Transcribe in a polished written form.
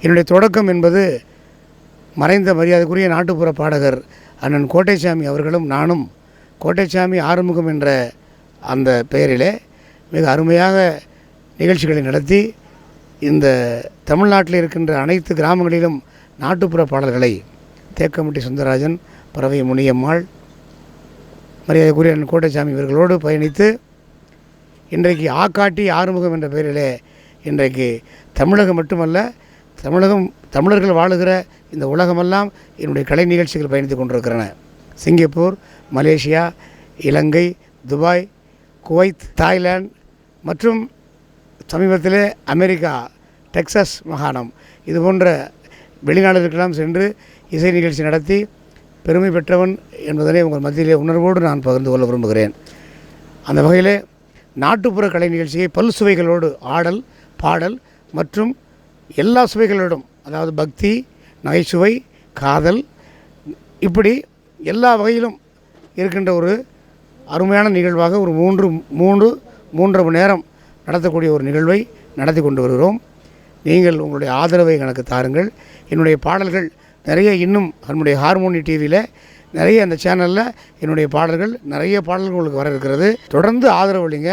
என்னுடைய தொடக்கம் என்பது மறைந்த மரியாதைக்குரிய நாட்டுப்புற பாடகர் அண்ணன் கோட்டைசாமி அவர்களும் நானும் கோட்டைசாமி ஆறுமுகம் என்ற அந்த பெயரிலே மிக அருமையாக நிகழ்ச்சிகளை நடத்தி இந்த தமிழ்நாட்டில் இருக்கின்ற அனைத்து கிராமங்களிலும் நாட்டுப்புற பாடல்களை தேக்கம்பட்டி சுந்தரராஜன், பறவை முனியம்மாள், மரியாதைக்குரிய அண்ணன் கோட்டைசாமி இவர்களோடு பயணித்து இன்றைக்கு ஆக்காட்டி ஆறுமுகம் என்ற பெயரிலே இன்றைக்கு தமிழகம் மட்டுமல்ல, தமிழர்கள் வாழுகிற இந்த உலகமெல்லாம் என்னுடைய கலை நிகழ்ச்சிகள் பயணித்து கொண்டிருக்கிறன. சிங்கப்பூர், மலேசியா, இலங்கை, துபாய், குவைத், தாய்லாந்து மற்றும் சமீபத்திலே அமெரிக்கா டெக்சாஸ் மாகாணம் இது போன்ற வெளிநாடுகளுக்கெல்லாம் சென்று இசை நிகழ்ச்சி நடத்தி பெருமை பெற்றவன் என்பதனை உங்கள் மத்தியிலே உணர்வோடு நான் பகிர்ந்து கொள்ள விரும்புகிறேன். அந்த வகையிலே நாட்டுப்புற கலை நிகழ்ச்சியை பல் சுவைகளோடு ஆடல், பாடல் மற்றும் எல்லா சுவைகளோடும், அதாவது பக்தி, நகைச்சுவை, காதல், இப்படி எல்லா வகையிலும் இருக்கின்ற ஒரு அருமையான நிகழ்வாக ஒரு மூன்றரை மணி நேரம் நடத்தக்கூடிய ஒரு நிகழ்வை நடத்தி கொண்டு வருகிறோம். நீங்கள் உங்களுடைய ஆதரவை எனக்கு தாருங்கள். என்னுடைய பாடல்கள் நிறைய இன்னும் நம்முடைய ஹார்மோனி டிவியில் நிறைய அந்த சேனலில் என்னுடைய பாடல்கள் நிறைய பாடல்கள் உங்களுக்கு வர இருக்கிறது. தொடர்ந்து ஆதரவு அளிங்க.